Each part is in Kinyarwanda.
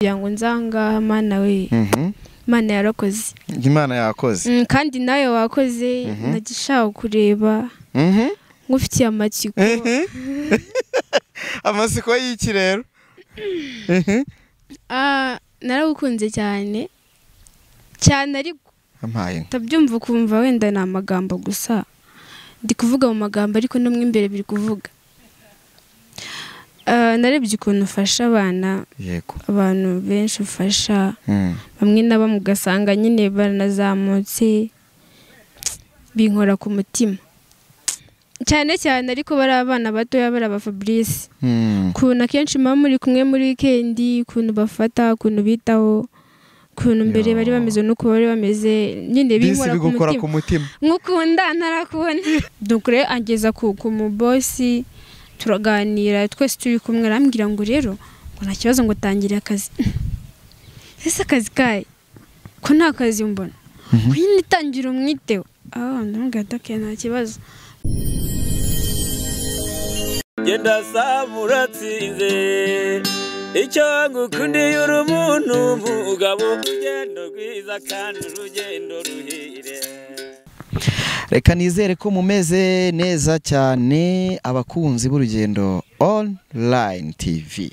yango nzanga mana we mana yarakoze Imana yakoze kandi nayo wakoze nagishaka kureba ngufitiye amatsiko amasiko y'iki rero naragukunze cyane cyane ariko ampaye tabyumva kumva wenda na magambo gusa ndi kuvuga mu magambo ariko no mwimbere biri kuvuga narebye ukuntu ufasha abana yego abantu benshi ufasha bamwe naba mugasanga nyine baranazamutse binkora ku mutima cyane cyane ariko bari abana batoya bari aba Fabrice kuntu akenshi mama muri kumwe muri weekend kuntu bafata kuntu bitaho kuntu mbere bari bameze nuko bari bameze nyine binkora ku mutima nkukunda ntarakubona donc rero angeza ku mu boss turaganira twese turi kumwe arambwira ngo rero ngo nta kibazo ngo tangire akazi ese akazi kaye ko nta kazi mbona nyine tangira umwiteho ndamubwira ati nta kibazo genda samuratsinze icyo ngukundiye uri umuntu mugabo urugendo rwiza kandi urugendo ruhire. Reka nizere ko mumeze neza cyane abakunzi b'Urugendo Online TV.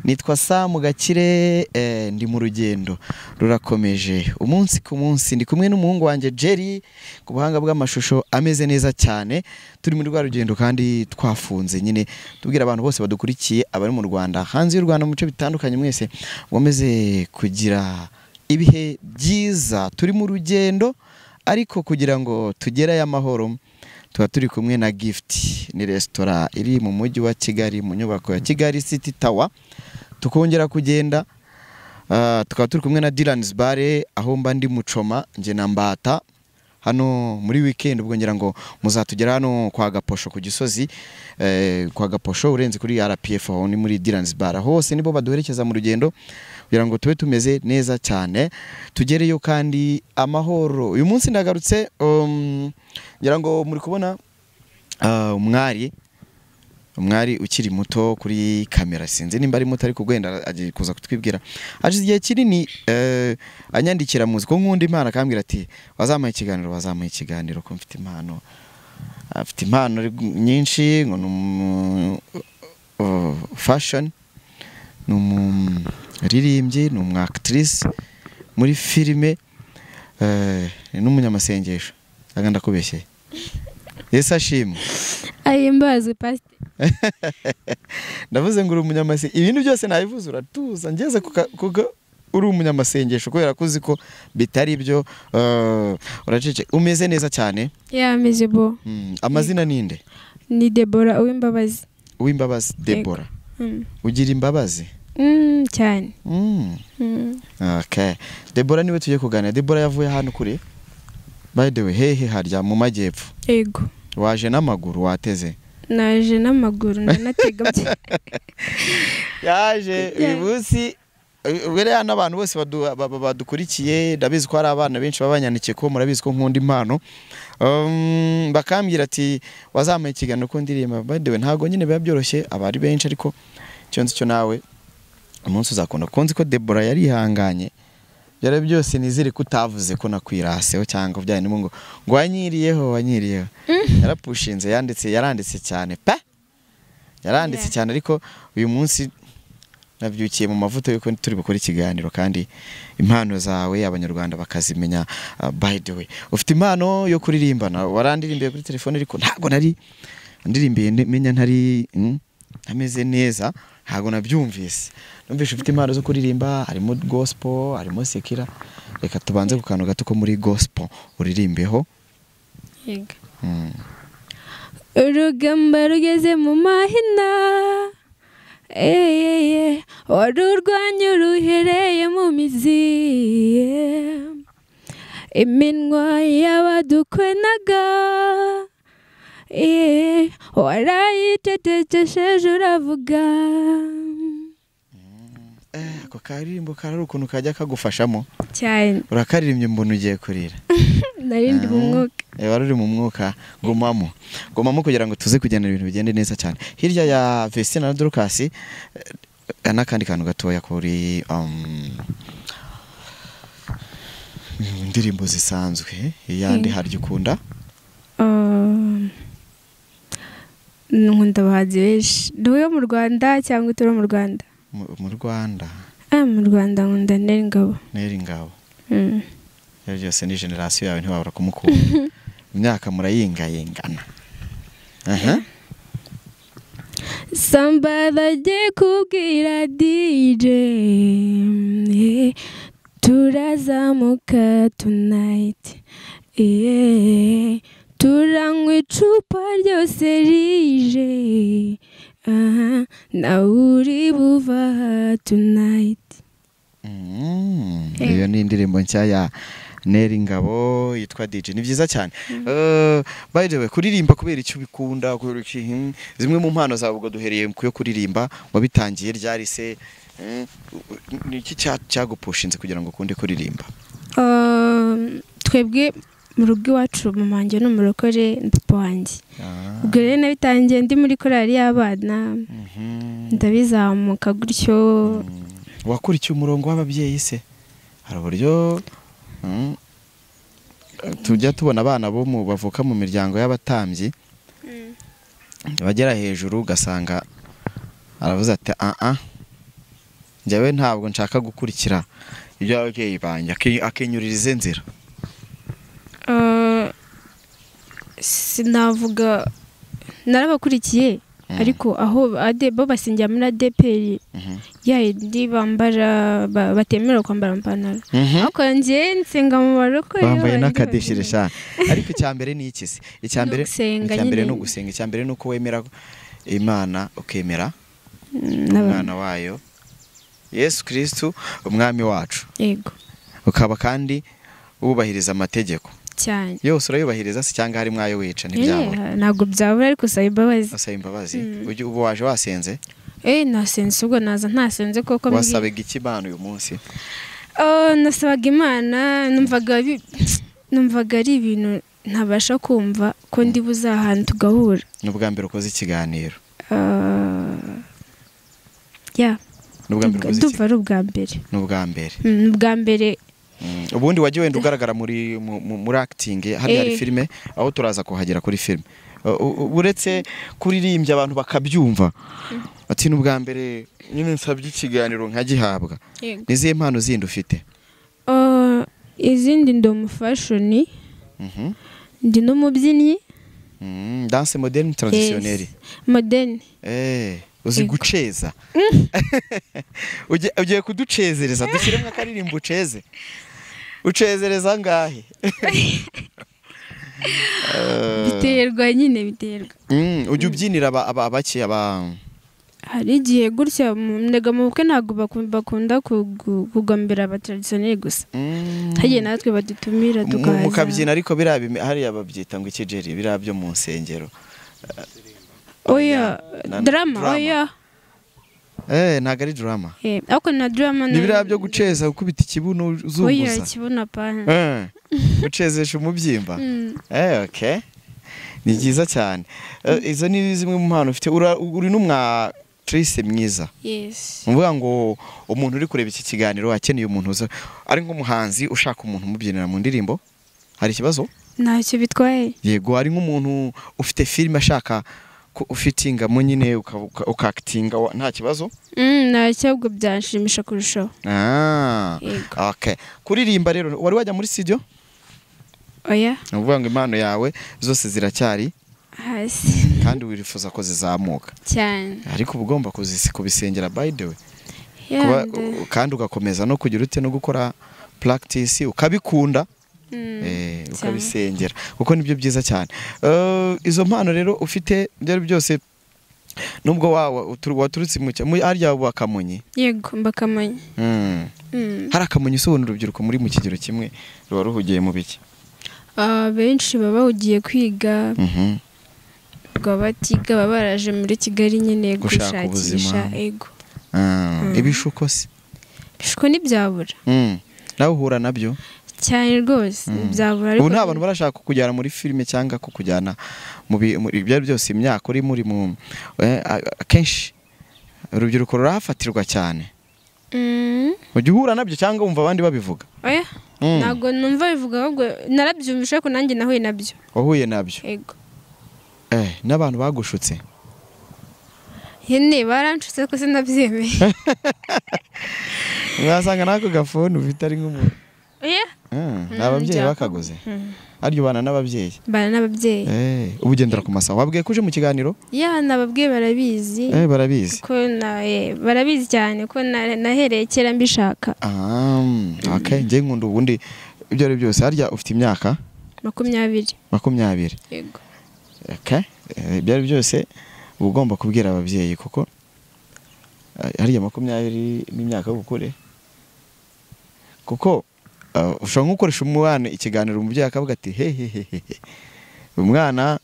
Nitwa Sam Gakire, ndi mu rugendo rurakomeje umunsi ku munsi, ndi kumwe n'umuhungu wanje Jerry ku buhanga bw'amashusho ameze neza cyane. Turi muri rwa rugendo kandi twafunze nyine tubwira abantu bose badukurikiye abari mu Rwanda hanze y'u Rwanda mu bice bitandukanye mwese mwomeze kugira ibihe byiza. Turi mu rugendo ariko kugira ngo tugere aya mahoro tuba turi kumwe na Gift, ni restaurant iri mu mujyi wa Kigali mu nyubako ya Kigali City Tower. Tukongera kugenda tukaba turi kumwe na Dylan's Bar aho mba ndi Mucoma nje na Mbata hano muri weekend. Ubwo ngira ngo muzatugera hano kwa Gaposho ku Gisozi, kwa Gaposho urenze kuri RPF aho ni muri Dylan's Bar. Hose nibo baduherekeza mu rugendo kugira ngo tube tumeze neza cyane tugereyo kandi amahoro. Uyu munsi ndagarutse ngira ngo muri kubona umwari ukiri muto kuri kamera, sinzi nimba ari muto ariko gwenda agiye kuza kutwibwira. Aje igihe kinini anyandikira muzi ko nkunda Imana akambwira ati wazamuye ikiganiro ko mfite impano, afite impano nyinshi ngo fashion, ririmbye, n'umwactrice muri filime, n'umunyamasengesho. Aganda kubeshye Yesu ashimwe ayimbaze pastor. Ndavuze ngo uri umunyamasengesho, ibintu byose nabivuze uratuza ngeze kuko uri umunyamasengesho kubera kuzi ko bitari byo. Uracece umeze neza cyane? Ameze bo. Amazina ninde? Ni Deborah Uwimbabazi. Uwimbabazi Deborah. Ugira imbabazi cyane. Okay. Deborah niwe tugiye kuganira. Deborah yavuye hano kuri by the way hehe harya mu majyepfo? Yego. Waje n'amaguru wateze? Naje n'amaguru nanatega bye. Yaje ubusi ubere hano abantu bose badukurikiye ndabizi ko ari abana benshi babanyandikiye ko murabizi ko nkunda impano. Bakambwira ati wazamuye ikiganiro ko ndirimba. By the way ntago nyine biba byoroshye abari benshi ariko cyo nawe umunsi uzakunda konzi ko Deborah yari ihanganye byara byose nizire kutavuze ko nakwiraseho cyangwa byane ngo wanyiriyeho yarapushinze yaranditse cyane yaranditse cyane. Ariko uyu munsi nabyukiye mu mavuta yuko turi gukora ikiganiro kandi impano zawe abanyarwanda bakazimenya. By the way ufite impano yo kuririmbana, warandirimbiye kuri telefone ariko ntago nari ndirimbiye menya ntari ameze neza, ntago nabyumvise. Numvise ufite impano zo kuririmba, harimo gospel, harimo sekira. Reka tubanze ku kantu gato ko muri gospel uririmbeho. Yego. Urugamba rugeze mu mahina, warurwanya uruhereye mu mizi, iminwa y'abadukwenaga warayitetesheje uravuga. Ako karirimbo karari ukuntu kajya kagufashamo cyane. Urakaririmye mbona ugiye kurira. Narindi mu mwuka. Waruri mu mwuka. Gomamo kugira ngo tuze kujyana ibintu bigende neza cyane. Hirya ya Vestina na Dorcas n'akandi kantu gatoya kuri indirimbo zisanzwe yandi harya ukunda nkunda abahanzi benshi duhuye mu Rwanda cyangwa utari mu Rwanda mu Rwanda mu Rwanda nkunda Neri Ngabo byose ni generasiyo yawe ntiwabura kumukunda imyaka murayingayingana Somebody agiye kubwira DJ turazamuka tonight turanywa icupa ryose rije nawe uri buva tonight. Iyo ni indirimbo nshya ya Neri Ngabo yitwa DJ. Ni byiza cyane. By the way, kuririmba kubera icyo bikunda, kubera iki zimwe mu mpano zawe ubwo duhereye kuyo kuririmba wabitangiye ryari se ni iki cyagupushinze kugira ngo ukunde kuririmba? Twebwe mu rugo iwacu mama wanjye n'umurokore papa wanjye. Ubwo rero nabitangiye ndi muri korali y'abana. Ndabizamuka gutyo. Wakurikiye umurongo w'ababyeyi se? Hari uburyo tujya tubona abana bo mu bavuka mu miryango y'abatambyi bagera hejuru ugasanga aravuze ati njyewe ntabwo nshaka gukurikira ibyo ababyeyi banjye akenyuririza inzira. Sinavuga narabakurikiye ariko aho bo basingira muri ADPR yindi bambara batemera kwambara amapantaro ariko nje nsenga mu barokore bambaye n'akadeshire sha. Ariko icyambere ni iki se? Icyambere no gusenga. Icyambere nuko wemera Imana ukemera umwana wayo Yesu Kristo umwami wacu. Yego. Ukaba kandi ubahiriza amategeko cyane. Yose urayubahiriza se cyangwa hari mwayo wica n'ibyabo? Ntago byabura ariko usaba imbabazi. Usaba imbabazi. Ubu waje wasenze? Nasenze ubwo naza ntasenze koko. Wasabaga iki Imana uyu munsi? Nasabaga Imana numvaga ari ibintu ntabasha kumva ko ndi buzahana tugahura. N'ubwa mbere ukoze ikiganiro? Ndumva ari ubwa mbere. N'ubwa mbere? N'ubwa mbere. Ubundi wagiye wenda ugaragara muri acting hari filime aho turaza kuhagera kuri filime. Uretse kuririmbya abantu bakabyumva ati n'ubwa mbere nyine nsabye ikiganiro nkagihabwa. Nizihe mpano zindi ufite? Izindi ndo mu fashion. Ndi n'umubyinnyi. Danse moderne traditionnelle. Moderne. Uzi guceza? Ugiye kuducezereza dushyiremo akaririmbo uceze. Ucezereza ngahe? Biterwa nyine biterwa. Ujye ubyinira abaki hari igihe gutya ndega mu bukwe ntago bakunda kugambira aba traditionnel gusa. Hagiye natwe badutumira tukaza. Mukabyina ariko hari ababyita ngo ikijeri bira byo mu nsengero. Drama oya. Ntago ari drama. Ako na drama ni bira byo guceza ukubita ikibuno uzunguza. Oya kibuno pana. Gucezesha umubyimba. Okay. Ni byiza cyane. Izo ni zimwe mu mpano ufite. Uri n'umwa actrice mwiza. Yes. Mvuga ngo umuntu uri kureba iki kiganiro akeneye umuntu ari nk'umuhanzi ushaka umuntu umubyinira mu ndirimbo. Hari ikibazo? Ntacyo bitwaye. Yego, ari nk'umuntu ufite film ashaka ufitinga mu nyine ukactinga nta kibazo? Ntacyo ubwo byanshimisha kurushaho. Okay. Kuririmba rero wari wajya muri studio? Oya. Uvuga ngo impano yawe zose ziracyari hasi kandi wirifuza ko zizamuka cyane. Ariko ugomba kubisengera by the way. Kandi ugakomeza no kugira ute no gukora practice ukabikunda. Ukabisengera kuko nibyo byiza cyane. Izo mpano rero ufite byari byose nubwo waturutse mu arya Bakamonyi. Yego Bakamonyi. Hari Akamonyi usobanura urubyiruko muri mu kigero kimwe ruba ruhugiye mu biki? Benshi baba ugiye kwiga. Batiga baba baraje muri Kigali nyine gushakisha ego. Ibishuko se? Ibishuko ntibyabura. Nawe uhura nabyo? Cyane rwose byabura. Ariko ubu nta bantu barashaka kukujyana muri filime cyangwa kukujyana mu byari byose imyaka uri muri mu akenshi urubyiruko rurahafatirwa cyane ujya uhura nabyo cyangwa wumva abandi babivuga oya ntabwo numva bivuga ahubwo narabyumvishe ko nanjye nahuye nabyo wahuye nabyo yego n'abantu bagushutse yene baranshutse ko sinabyemeye mwasanga nako gafone ufite ari nk'umuntu oya n'ababyeyi bakaguze aryo bana n'ababyeyi ubu ugendera ku masaha wabwiye ko uje mu kiganiro nababwiye barabizi barabizi ko barabizi cyane ko nahereye kera mbishaka njye nkunda ubundi ibyo ari byose harya ufite imyaka 20 yego ibyo ari byose uba ugomba kubwira ababyeyi kuko harya 20 n'imyaka y'ubukure kuko ushobora nko gukoresha umwana ikiganiro umubyeyi akavuga ati hehehehe umwana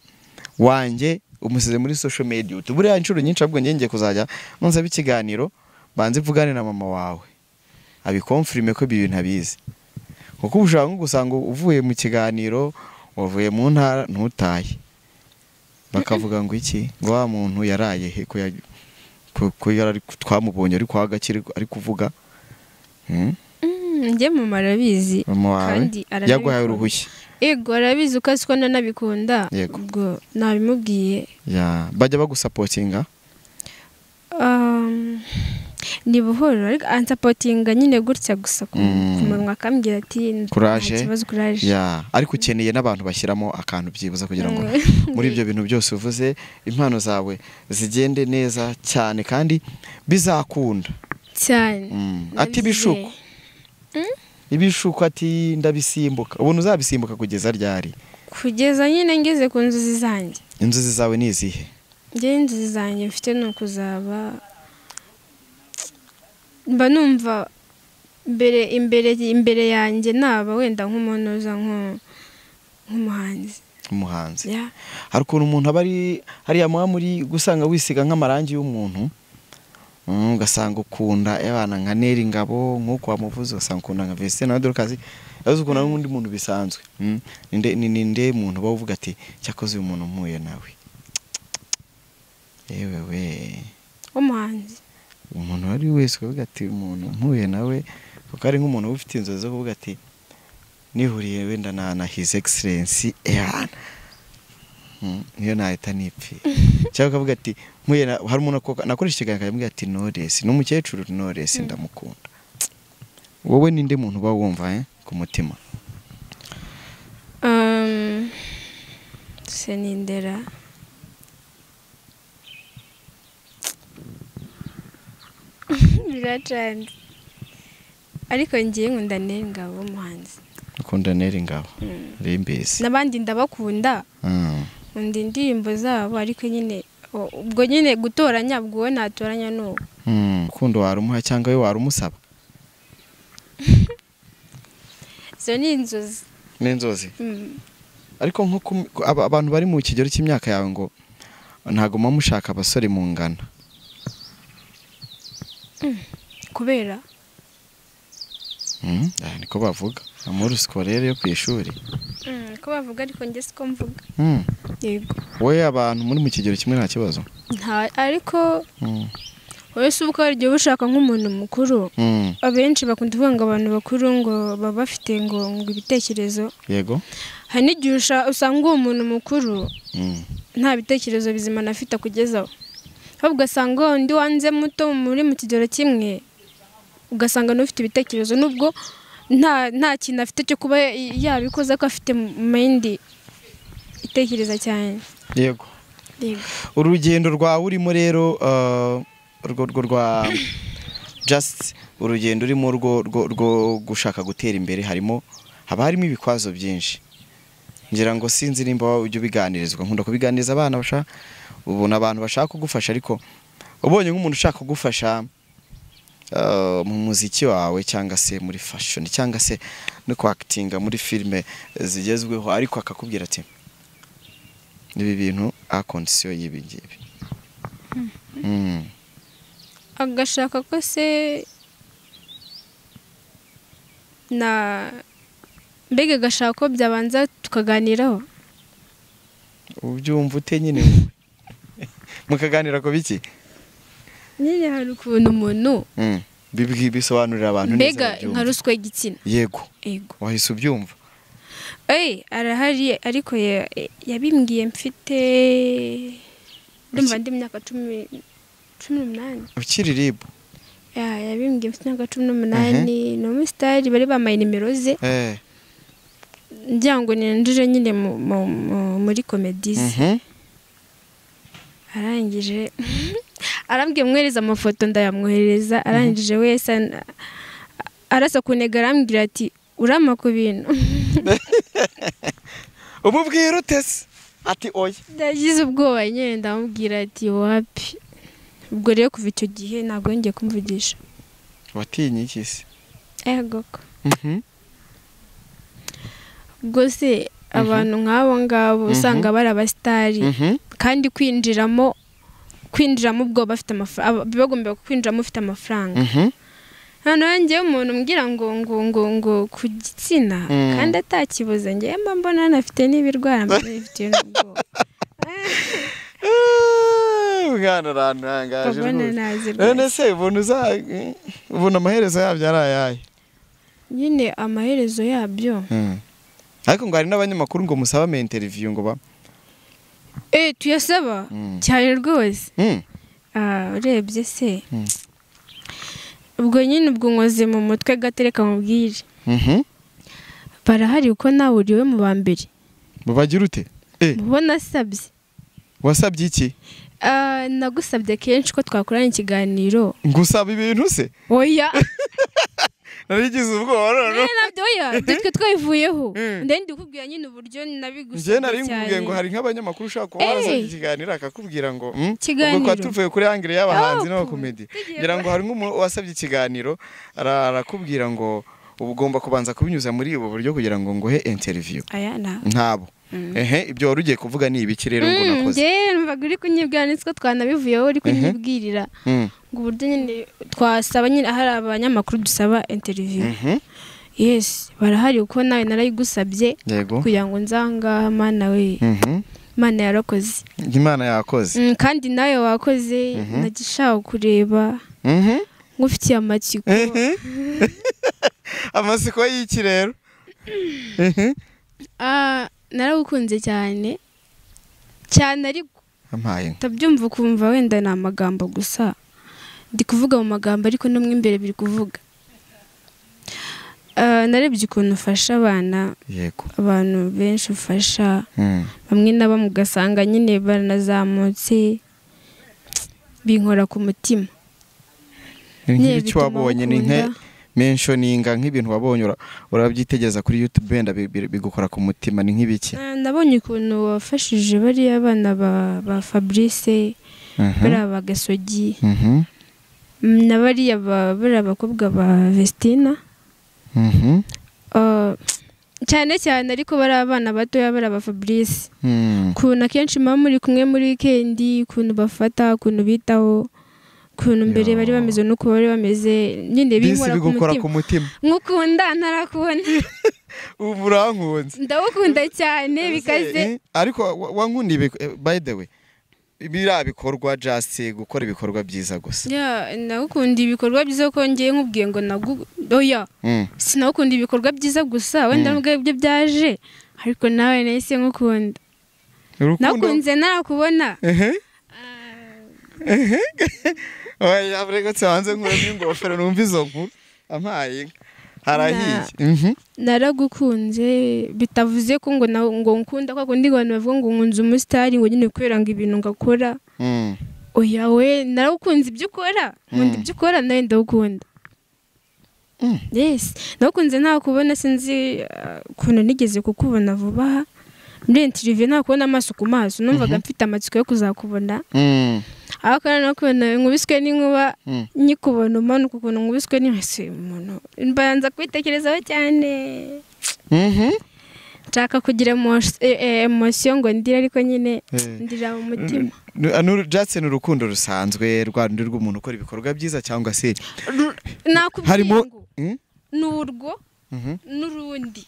wanjye umusize muri social media buriya inshuro nyinshi ahubwo ngiye kuzajya nonsaba ikiganiro banze mvugane na mama wawe abikonfirme ko ibi bintu abizi kuko ushobora nko gusanga uvuye mu kiganiro wavuye mu ntara ntutaye bakavuga ngo iki ngo wa muntu yaraye he ko yari twamubonye ari kwa Gakire ari kuvuga njye mu marabizi kandi yaguhaye uruhushya yego arabizi uko asiko nanabikunda ubwo nabimubwiye bajya bagusapotinga ni buhoro ariko ansapotinga nyine gutya gusa ku munwa akambwira ati courage ariko ukeneye n'abantu bashyiramo akantu byibuza kugira ngo muri ibyo bintu byose uvuze impano zawe zigende neza cyane kandi bizakunda cyane ati bishuko ibishuko ati ndabisimbuka ubuntu uzabisimbuka kugeza ryari kugeza nyine ngeze ku nzozi zanjye inzozi zawe ni izihe njye inzozi zanjye mfite ni ukuzaba mba numva imbere yanjye naba wenda nk'umuntu uza nk'umuhanzi hari ukuntu umuntu aba ari hariya muba muri gusanga wisiga nk'amarangi y'umuntu ugasanga ukunda abana nka Neri Ngabo nk'uko wamuvuze ugasanga ukunda nka Vestine na Dorcas yavuze ukunda n'undi muntu bisanzwe ninde muntu bavuga ati cyakoze uyu muntu mpuye nawe yewe we umuhanzi umuntu wari wese uvuga ati umuntu mpuye nawe kuko ari nk'umuntu ufite inzozi zo kuvuga ati nihuriye wenda na his excellency niyo nahita nipfi cyangwa ukavuga ati hari umuntu nakoresha ikiganiro akambwira ati Knowless n'umukecuru Knowless ndamukunda wowe ninde muntu uba wumva ku mutima senindera biracanze ariko ngiye nkunda Neri Ngabo umuhanzi ukunda Neri Ngabo rimbese n'abandi ndabakunda nkunda indirimbo zabo ariko nyine ubwo nyine gutoranya ubwo natoranya n'uwo ukunda warumuha cyangwa we warumusaba zo ni inzozi ariko nko abantu bari mu kigero cy'imyaka yawe ngo ntago mushaka abasore mu ngana kubera niko bavuga muri scolaire yo ku ishuri ko bavuga ariko njye siko mvuga yego wowe abantu muri mu kigero kimwe nta kibazo ariko wowe se ubuko igihe ushaka nk'umuntu mukuru abenshi bakunda kuvuga ngo abantu bakuru ngo baba bafite ngo ibitekerezo yego hari n'igihe usanga uwo muntu mukuru nta bitekerezo bizima nafite akugezaho ahubwo ugasanga undi wanze muto muri mu kigero kimwe ugasanga n'ufite ibitekerezo nubwo nta kintu afite cyo kuba yabikoze ko afite mind itekereza cyane yego urugendo rwawe urimo rero rwa just urugendo urimo rwo gushaka gutera imbere haba harimo ibikwazo byinshi ngira ngo sinzi nimba ujye ubiganirizwa nkunda kubiganiriza abana ubona abantu bashaka kugufasha ariko ubonye nk'umuntu ushaka kugufasha mu muziki wawe cyangwa se muri fashion cyangwa se no kwactinga muri filime zigezweho ariko akakubwira ati nibi bintu a condition y'ibi ngibi agashaka ko se mbega agashaka ko byabanza tukaganiraho ubyumva ute nyine mukaganira ko biki nyine hari ukuntu umuntu bisobanurira abantu neza mbega nka ruswa y'igitsina. Yego wahise ubyumva. Arahari ariko yabimbwiye mfite ndumva ndi myaka 18 ukiri RIB. yabimbwiye mfite myaka 18 no mustari bari bamaye nimero ze njyango ninjije nyine muri comedies. Arangije arambwiye mwereza amafoto ndayamwohereza. Arangije wese arasa kunega arambwira ati urama ku bintu. Umubwira utese ati oya. Ndagize ubwoba nyine ndamubwira ati wapi. Ubwo rero kuva icyo gihe ntabwo ngiye kumvugisha. Watinye iki se? Ego ko. Ubwo se abantu nk'abo ngabo usanga bari abasitari kandi kwinjiramo ubwo bafite amafaranga bagomba kwinjiramo ufite amafaranga. Hano njye umuntu mbwira ngo ku gitsina kandi atakibuze njye mbona nafite n'ibirwara mbifite n'ubwo. Mwana rantangaje. None se ubona amaherezo yabyo ari ayahe? Nyine amaherezo yabyo. Ariko ngo hari n'abanyamakuru ngo musaba interview ngo ba tuyasaba cyane rwose. Urebye se ubwo nyine ubwo nkoze mu mutwe gatereka mubwire. Barahari uko nawe uriwe mu bambere. Mubagira ute? Mubona sabye. Wasabye iki? Nagusabye kenshi ko twakorana ikiganiro. Ngusaba ibintu se? Oya. Narigize ubwoba none. Nabyo oya, dutwe twayivuyeho. Ndende ukubwira nyine uburyo nabigusabye. Je nari ngubwiye ngo hari nk'abanyamakuru ushaka kuba barasabye ikiganiro akakubwira ngo ubwo kwa tuvuye kuri angle y'abahanzi n'abakomedi. Ngira ngo hari nk'umuntu wasabye ikiganiro arakubwira ngo ubugomba kubanza kubinyuza muri ubu buryo kugira ngo nguhe interview. Aya ntabo. Ibyo wari ugiye kuvuga ni ibiki rero ngo nakoze? Nge numvaga uri kunyibwira nitwo twanabivuyeho uri kunyibwirira ngo uburyo nyine twasaba nyine ahari abanyamakuru dusaba interview. Yes barahari uko nawe narayigusabye kugira ngo nzanga mana we. Mana yarakoze. Imana yakoze. Kandi nawe wakoze nagishaka kureba. Ngufitiye amatsiko. Amasiko y'iki rero? Naragukunze cyane ariko tabyumva kumva wenda na amagambo gusa ndi kuvuga mu magambo ariko no mwimbere biri kuvuga. Narebye ukuntu ufasha abana. Abantu benshi ufasha bamwe na bamwe ugasanga nyine baranazamutse binkora ku mutima. N'icyo wabonye ni nke mentioninga nk'ibintu wabonye urabyitegeza kuri YouTube benda bigukora ku mutima ni nk'ibiki? Nabonye ukuntu wafashije bari abana ba Fabrice bari abagasogi na bari abakobwa ba Vestina cyane ariko bari abana bato bari aba Fabrice kuntu akenshi mama muri kumwe muri weekend kuntu bafata kuntu bitaho kuntu mbere bari bameze nuko bari bameze nyine bikora ku mutima. Nkukunda ntarakubona. Uburankunze. Ndagukunda cyane bikaze. Ariko wankundi by the way bikorwa just gukora ibikorwa byiza gusa. Ndagukunda ibikorwa byiza ko ngiye nkubwiye ngo oya. Sinakunda ibikorwa byiza gusa wenda nubwo ibyo byaje ariko nawe nahise nkukunda. Nakunze narakubona. Oya abrego tsanze nkuru ngofero numva izo nkuru ampaye harahiye. Naragukunze bitavuze ko ngo nkunda kwa kundi ngo bavuga ngo nkunze umusitari ngo nyine kwera ngo ibintu ngakora. Oya we naragukunze ibyo ukora nkunda ibyo ukora nawe ndagukunda. Yes nakunze nakubona sinzi kuntu nigeze kukubona vuba muri interview nakubona amaso ku maso numvaga mfite amatsiko yo kuzakubona. Ariko no kubona nkubiswe n'inkuba nyikubona umanuka ukuntu nkubiswe n'ihese umuntu mbanza kwitekerezaho cyane. Nshaka kugira emotion ngo ndire ariko nyine ndira mu mutima. Jatse n'urukundo rusanzwe rwandi rw'umuntu ukora ibikorwa byiza cyangwa se harimo n'urwo n'urundi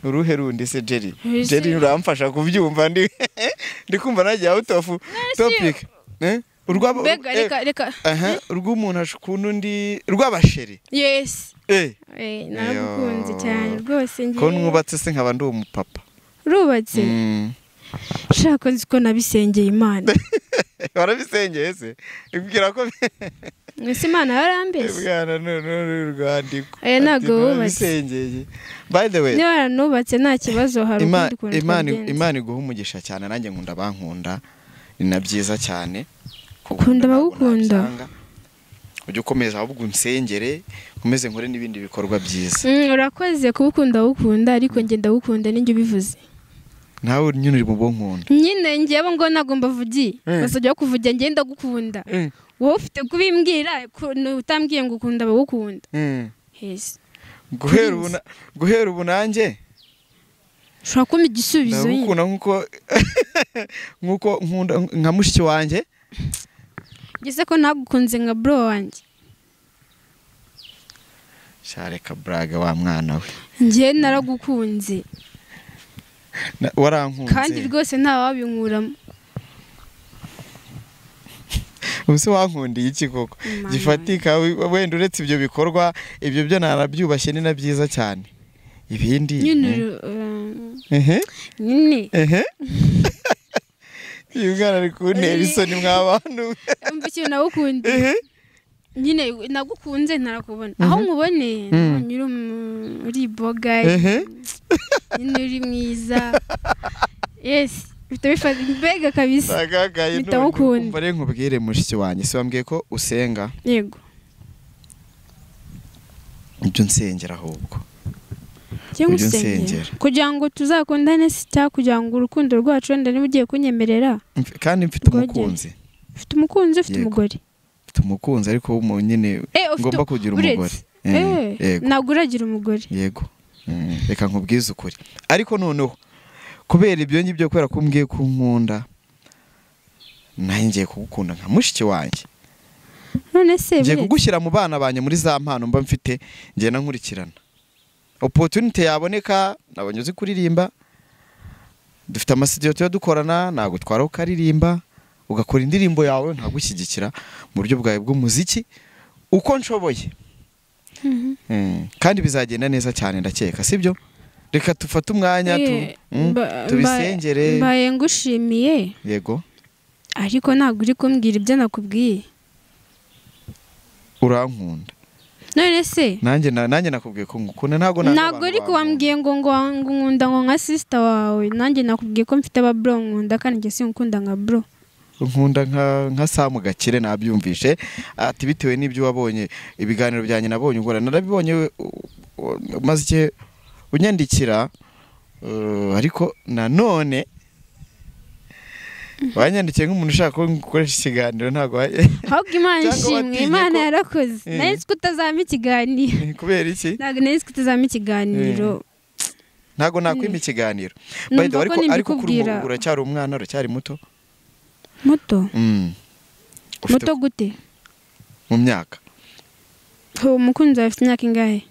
uruhe rundi se Jerry uramfasha kubyumva ndi kumva nagiye out of topic. reka urw'umuntu ashukunda undi rw'abasheri. Yes. Naragukunze cyane rwose ngiye. Ko nwubatse se nkaba ndi umupapa. Rubatse. Shaka nzi ko nabisengeye Imana. Warabisengeye se? Ibwira ko Mwese Imana yarambese. Bwana none rwandiko. Nago wubatse. By the way, niba nubatse nta kibazo hari ukundi kuntu. Imana iguha umugisha cyane nanjye nkunda bankunda. Ni nabyiza cyane. Ukunda bagukunda. Ujye ukomeza ahubwo unsengere, ukomeze nkore n'ibindi bikorwa byiza. Urakoze kubukunda ukunda ariko nge ndagukunda ninjye ubivuze. Nawe nyine uri mu bonkunda. Nyine ngiye ngo nagomba vugi. Basajya kuvuga nge ndagukunda. Wowe ufite kubimbwira utambwiye ngo ukunda bagukunda. Yes. Guhera ubu nanjye ushobora kumpa igisubizo nyine. Nkuko nkunda nka mushiki wanjye. Gise ko nagukunze nka bro wanjye. Shareka braga wa mwana we. Ngiye naragukunze. Warankunze. Kandi rwose nta wabinkuramo. Ubuse wankundiye iki koko? Gifatika wenda uretse ibyo bikorwa, ibyo byo narabyubashye ni na byiza cyane. Ibindi nyine Yungana ari kuntera isoni mw'abantu. Umva ikintu nagukunze. Nyine nagukunze ntarakubona. Aho nkubone nyiri uri boga. Nyine uri mwiza. Yes. Bitabifata mbega kabisa. Bitagukunda. Bare nkubwire mushiki wanjye se wambwiye ko usenga. Yego. Ibyo nsengera ahubwo. Kugira ngo tuzakundane cyangwa kugira ngo urukundo rwacu wenda niba ugiye kunyemerera. Kandi mfite umukunzi. Ufite umukunzi ufite umugore. Mfite umukunzi ariko nyine ngomba kugira umugore. Ntabwo uragira umugore. Yego. Reka nkubwize ukuri. Ariko noneho kubera ibyo ngibyo kubera ko mbwiye ko nkunda nanjye kugukunda nka mushiki wanjye. None se ngiye kugushyira mu bana banye muri za mpano mba mfite ngiye nankurikirana. Opportunity yaboneka nabonye uzi kuririmba. Dufite amasidio yo dukorana nago twara ukaririmba ugakora indirimbo yawe ntagushyigikira mu buryo bwawe bw'umuziki uko nshoboye. Kandi bizagenda neza cyane ndakeka sibyo? Reka tufate umwanya tubisengere. Mbaye ngushimiye. Yego. Ariko ntabwo uri kumbwira ibyo nakubwiye. Urankunda. None se nanjye nakubwiye ko ngukunda ntabwo ariko wambwiye ngo nkunda ngo nka sister wawe. Nanjye nakubwiye ko mfite aba bro nkunda kandi nge sinkunda nka bro. Nkunda nka Samu Gakire nabyumvishe ati bitewe n'ibyo wabonye ibiganiro byanjye nabonye ngora narabibonye maze unyandikira ariko nanone wanyandikiye nk'umuntu ushaka ko gukoresha ikiganiro ntago ahubwo Imana ishimwe Imana yarakoze. Nari utazama ikiganiro. Kubera iki? Ntago nari utazama ikiganiro. Ntago nakwima ikiganiro. Ariko uracyari umwana uracyari muto. Muto? Muto gute? Mu myaka. Umukunzi afite imyaka ingahe?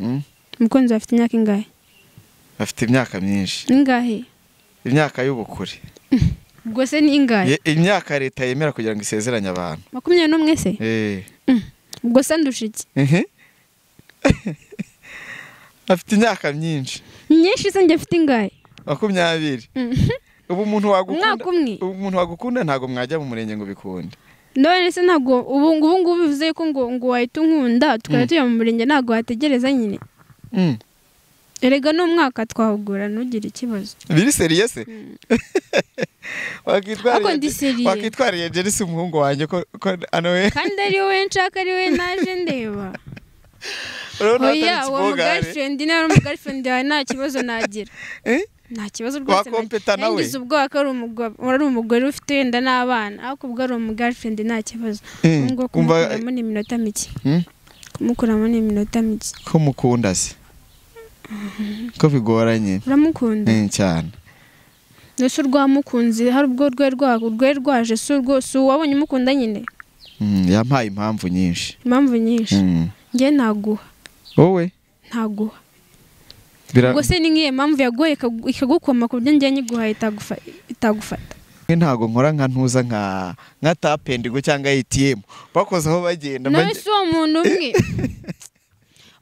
Umukunzi afite imyaka ingahe? Afite imyaka myinshi. Ingahe? Imyaka y'ubukure. Ubwo se ni ingahe? Imyaka leta yemera kugira ngo isezeranye abantu. 21 se? Ubwo se ndushiki? Afite imyaka myinshi. Nyinshi se njye afite ingahe? 20. Ubu umuntu wagukunda ntago mwajya mu murenge ngo bikunde. None se ntago ubu bivuze ko ngo wahita unkunda tukaba tuya mu murenge ntago wategereza nyine. Erega no mwaka twahugura ntugire ikibazo. Biri seriye se? Wakitwariye Jerisi umuhungu wanjye ko anowe. Kandi ari wowe nshaka ari wowe naje ndeba. Oya uwo girlfriend ni ari girlfriend yawe nta kibazo nagira. Nta kibazo rwose. Ngize ubwo ari umugore ufite wenda n'abana ariko ubwo ari girlfriend nta kibazo. Ngo kumukuramo ni iminota mike. Kumukuramo ni iminota mike. Ko mukunda se? Ko bigoranye. Uramukunda? Cyane. Nese urwamukunzi hari ubwo rwe rwaje si wabonye umukunda nyine. Yampaye impamvu nyinshi. Impamvu nyinshi. Nge naguha. Wowe? Ntaguha. Ubwo se ni ngiye impamvu yagoye ikagukoma ku buryo ngiye nyiguha itagufata. ntago nkora nka ntuza nka tapendigo cyangwa ATM bakoze aho bagenda nose uwo muntu umwe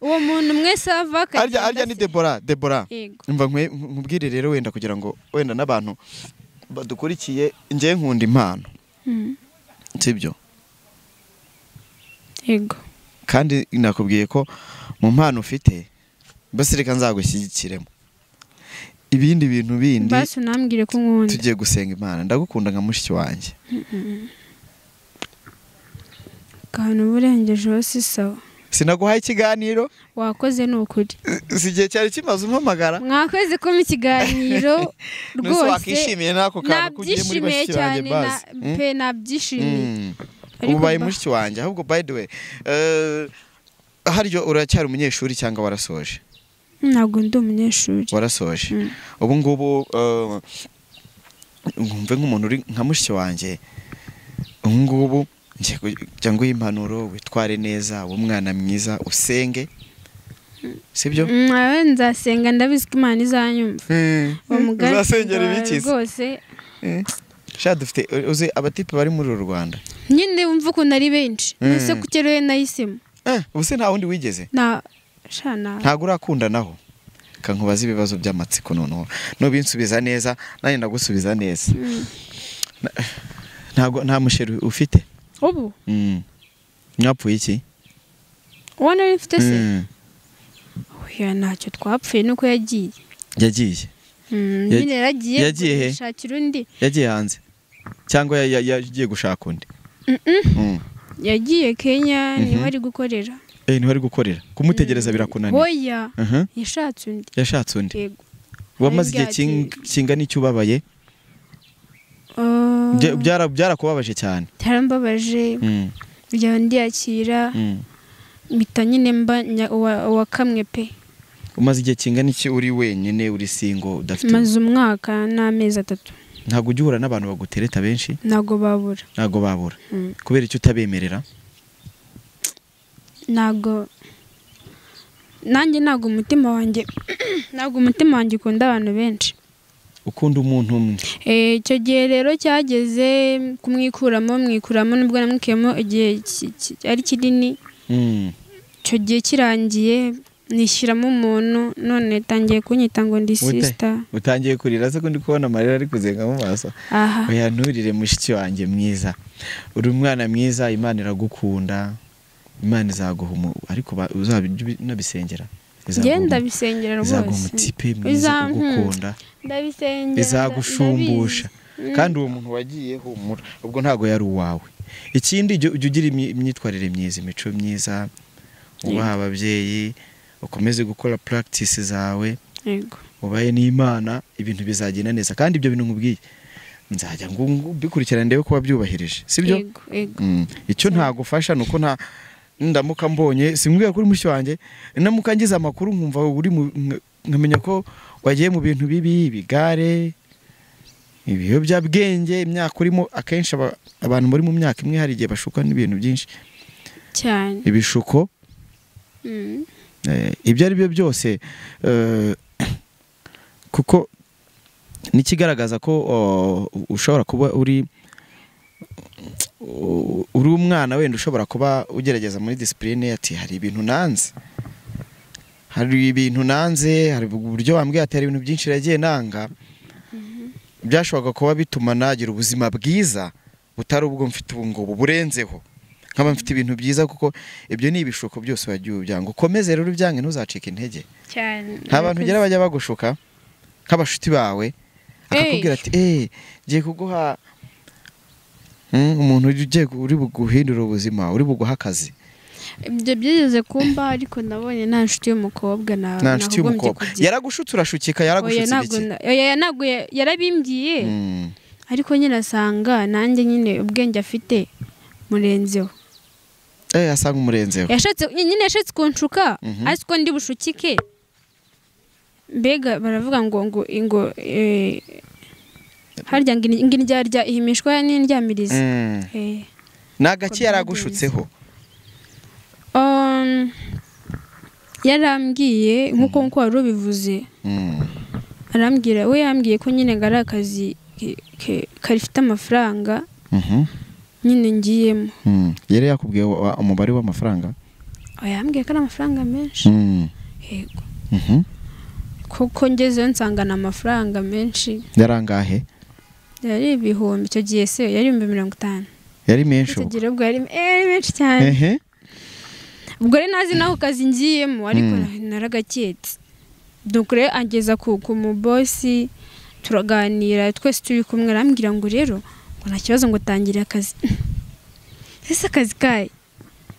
uwo muntu umwe sava arya ni Debora umva nkubwire rero wenda kugira ngo wenda n'abantu badukurikiye ngiye nkunda impano sibyo yego kandi nakubwiye ko mu mpano ufite basi reka nzagushyigikiremo ibindi bintu bindi basi unambwire ko nkunda tugiye gusenga Imana ndagukunda nka mushiki wanjye kantu burengeje hose sawa sinaguhaye ikiganiro wakoze n'ukuri sigiye cyari kimaze umpamagara mwakoze ko mu kiganiro rwose wakishimiye nako kantu kugiye muri mushiki wanjye basi pe nabyishimiye ubaye mushiki wanjye ahubwo by the way haryo uracyari umunyeshuri cyangwa warasoje ntabwo ndi umunyeshuri warasoje ubu ngubu ngumve nk'umuntu uri nka mushiki wanjye ubu ngubu cyangwa impanuro witware neza umwana mwiza usenge sibyo nzasenga ndabizi ko Imana izanyumva uzasengera ibiki rwose sha dufite uzi abatipe bari muri uru Rwanda nyine wumva ko nari benshi nose kukeroye nahisemo ubuse nta wundi wigeze ntago urakunda naho kankubaza ibibazo by'amatsiko noneho nubinsubiza neza nanjye ndagusubiza neza nta musheri ufite ubu mwapfuye iki uwo nari mfite se oya ntacyo twapfuye nuko yagiye nyine yaragiye gushakira undi yagiye hanze cyangwa yagiye gushaka undi yagiye Kenya niho ari gukorera niho ari gukorera kumutegereza birakunaniye oya yashatse undi yego wamaze igihe kingana icyo ubabaye byarakubabaje cyane byarambabaje bya ndiyakira mpita nyine mba wakamwe pe umaze igihe kingana iki uri wenyine uri singo udafite maze umwaka n'amezi 3 ntago ujya uhura n'abantu bagutereta benshi ntago babura kubera icyo utabemerera nanjye ntago umutima wanjye ukunda abantu benshi ukunda umuntu umwe icyo gihe rero cyageze kumwikuramo nibwo namwikiyemo igihe ari kinini icyo gihe kirangiye nishyiramo umuntu none tangiye kunyita ngo ndi sister utangiye kurira se ko ndi kubona amarira ari kuzenga mu maso oya nturire mushiki wanjye mwiza uri umwana mwiza Imana iragukunda Imana izaguha ariko uzabinabisengera genda bisengera rwose izagumutipe mwiza ugukunda ndabisengera izagushumbusha kandi uwo muntu wagiye humura ubwo ntago yari uwawe ikindi ujye ugira imyitwarire myiza imico myiza ubaha ababyeyi ukomeze gukora practice zawe yego ubaye n'Imana ibintu bizagenda neza kandi ibyo bintu nkubwiye nzajya bikurikirana ndebe ko wabyubahirije sibyo icyo ntagufasha nuko ndamuka mbonye simbwiye kuri mushyi wanjye namuka ngize amakuru nkumva uri nkamenya ko wagiye mu bintu bibi bigare ibiyobyabwenge imyaka urimo akenshi abantu muri mu myaka imwe hari igihe bashukwa n'ibintu byinshi cyane ibishuko ibyo ari byo byose kuko nikigaragaza ko ushobora kuba uri umwana wenda ushobora kuba ugerageza muri discipline ati hari ibintu nanze hari uburyo wambwiye ati hari ibintu byinshi yagiye nanga byashoboka kuba bituma nagira ubuzima bwiza butari ubwo mfite ubu ngubu burenzeho nkaba mfite ibintu byiza kuko ibyo ni ibishuko byose wagiye ubyanga ukomeze rero ubyange ntuzacike intege cyane nta bantu ugera bajya bagushuka nk'abashuti bawe akakubwira ati ngiye kuguha umuntu uri buguhindura ubuzima uri buguha akazi ibyo byigeze kumba ariko nabonye nta nshuti y'umukobwa nta nshuti y'umukobwa yaragushutse urashukika yaragushutse iki ntabwo yarabimbwiye ariko nyine asanga nanjye nyine ubwenge afite murenzeho asanga umurenzeho yashatse kunshuka ariko ndi bushukike mbega baravuga ngo harya ngo indyarya ihimishwa n'indyamirizi nagaki yaragushutseho yarambwiye nk'uko wari ubivuze arambwira we yambwiye ko nyine ngo ari akazi karifite amafaranga Mhm. nyine ngiyemo. Yari yakubwiye umubare w'amafaranga? Yambwiye ko ari amafaranga menshi. Yego. Kuko ngezeyo nsangana amafaranga menshi. Yarangahe? Yari ibihumbi icyo gihe se yari 50. Yari menshi. Tugira ubwo yari menshi cyane. Ubwo rero nazi naho kazi ngiyemo ariko naragaketse. Dukure angeza ku mu boss turaganira twese turi kumwe arambwira ngo rero ngo nta kibazo ngo tangire akazi. Ese akazi kaye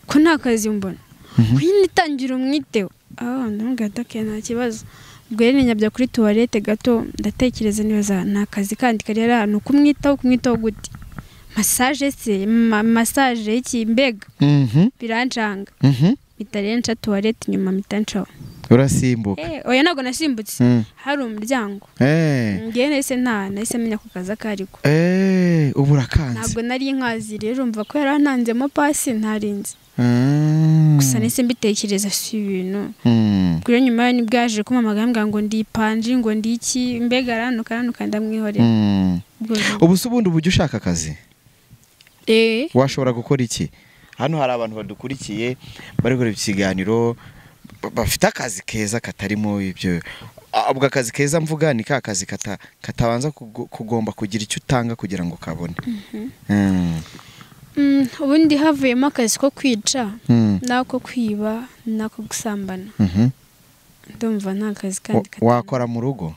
ko nta kazi mbona. Nyine tangira umwiteho. Ndamubwira ati nta kibazo. Ubwo rero nyabya kuri toilette gato ndatekereza nibaza nta kazi kandi kari ari ahantu kumwitaho gute. Massage se massage iki mbega. Birancanga. Bitarenca toilette nyuma mitancaho. Urasimbuka? Oya nago nasimbutse. Hari umuryango. Ngiye nese nahise menya ku kaza kariko. Ubu urakanze? Ntabwo nari inkazi rero mva ko yarantanzemo pasi ntarinze. Gusa nese mbitekereza si ibintu. Kuri nyuma ni bwaje kumamagambwa ngo ndipanje ngo ndiki mbega aranuka ndamwihorera. Ubu subundi ubujye ushaka akazi? Washobora gukora iki? Hano hari abantu badukurikiye bari gukora ikiganiro bafite akazi keza katarimo ibyo. Ubwo akazi keza mvuga ni ka kazi katabanza kugomba kugira icyo utanga kugira ngo kabone. Ubundi havuyemo akazi ko kwica nako kwiba nako gusambana. Ndumva nta kazi kandi wakora mu rugo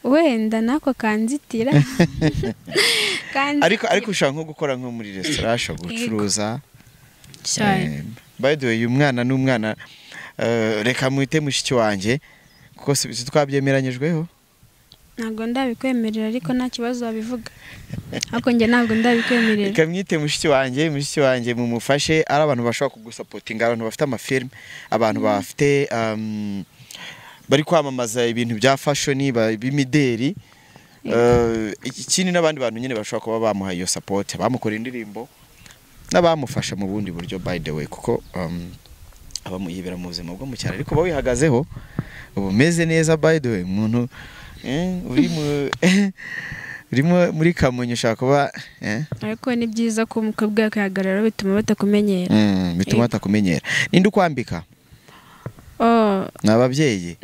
wenda nako kanzitira. Ariko ushaka nko gukora nko muri restaurant gucuruza cyane. By the way uyu mwana n'umwana reka mwite mushiki wanje kuko twabyemeranyijweho. Ntabwo ndabikwemerera ariko nta kibazo wabivuga. Ako nge ntabwo ndabikwemerera. Reka mwite mushiki wanje mumufashe ari abantu bashobora kugusapotinga, abantu bafite amafilm, abantu bafite bari kwamamaza ibintu bya fashion b'imideri. Ikindi n'abandi bantu nyine bashobora kuba bamuha iyo support, bamukora indirimbo n'abamufasha mu bundi buryo by the way kuko abamuyibera mu buzima bwo mu cyaro ariko bawihagazeho ubu meze neza by the way umuntu urimo muri Kamonyi ushaka kuba ariko ni byiza ko mukabwa kahagarara bituma batakumenyera. Bituma batakumenyera. Ninde ukwambika? N'ababyeyi.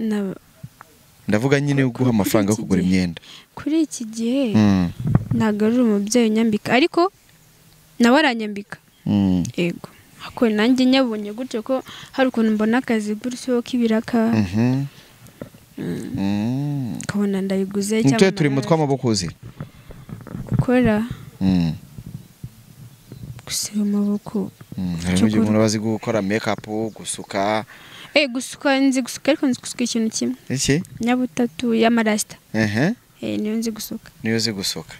Ndavuga nyine uguha amafaranga yo kugura imyenda. Kuri iki gihe ntabwo ari umubyeyi nyambika ariko nawe aranyambika. Yego. Ako nanjye nyabonye gutyo ko hari ukuntu mbona akazi gutyo k'ibiraka. Kabona ndabiguze cyangwa Nitwe turi mu tw'amabokozi. Gukora. Gusiba amaboko. Hari umuntu bazi gukora makeup, gusuka. Gusuka nzi gusuka ariko nzi gusuka ikintu kimwe. Iki? Nyabutatu y'amarasta. Niyo nzi gusuka. Niyo nzi gusuka.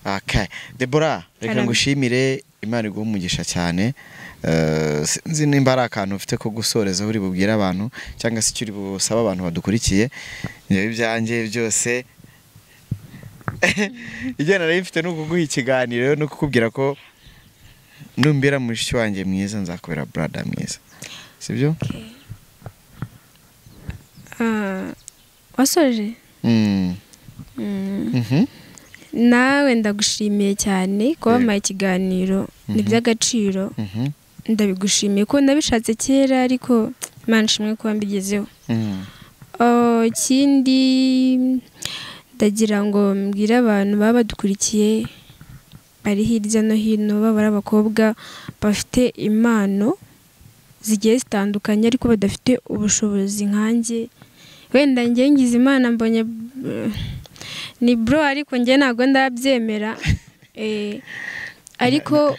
Okay. Deborah, reka ngushimire Imana iguhe umugisha cyane. Sinzi nimba ari akantu ufite ko gusoreza uri bubwira abantu cyangwa se icyo uri busaba abantu badukurikiye. Ibyanjye byose igena nari mfite no kuguha ikiganiro no kukubwira ko numbera mushiki wanjye mwiza nzakubera brother mwiza. Sibyo? Wasoje? Nawe ndagushimiye cyane ko wampaye ikiganiro ni by'agaciro. Ndabigushimiye ko nabishatse kera ariko Imana ishimwe ko mbigezeho. Ikindi ndagira ngo mbwire abantu baba badukurikiye bari hirya no hino baba ari abakobwa bafite impano zigiye zitandukanye ariko badafite ubushobozi nkanjye. Wenda njye ngize Imana mbonye ni bro ariko njye ntabwo ndabyemera. Ariko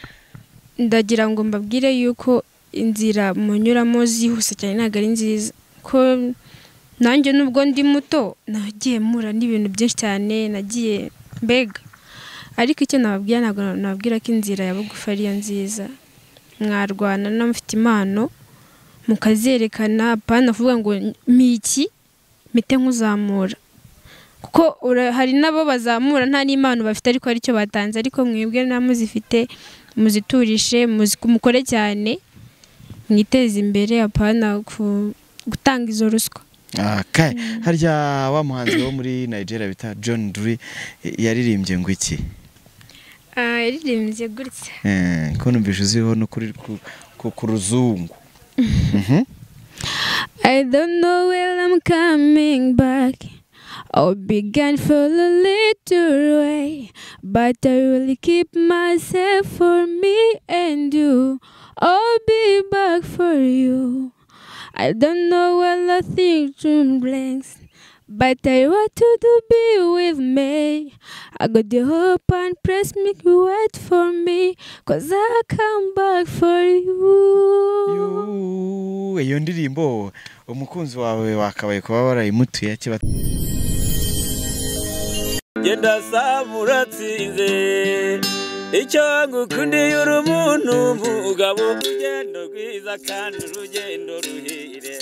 ndagira ngo mbabwire yuko inzira munyuramo zihuse cyane ntabwo ari nziza ko nanjye nubwo ndi muto nagiye mura n'ibintu byinshi cyane nagiye mbega ariko icyo nababwira ntabwo nababwira ko inzira ya bugufi ariyo nziza. Mwarwana n'amufite impano mukazerekana apana kuvuga ngo miki mite nkuzamura kuko hari nabo bazamura nta n'imano bafite ariko ari cyo batanze ariko mwebwe namuzifite muziturishe mukore cyane mwiteze imbere apana gutanga izo ruswa. Harya wa muhanzi wo muri Nigeria bita John Dre yaririmbye ngo iki? yaririmbye gutya ko numvise uziho no kuri ku ruzungu. I don't know when I'm coming back. I'll be gone for a little way, but I will keep myself for me and you. I'll be back for you. I don't know when I think dream blanks, but I want you to be with me. I got the hope and press me wait for me, 'cause I come back for you. Iyo ndirimbo umukunzi wawe wakabaye kuba warayimutuye kiba genda samuratsinze icyo ngukundiye urumuntu mugabo urugendo rwiza kandi urugendo ruhire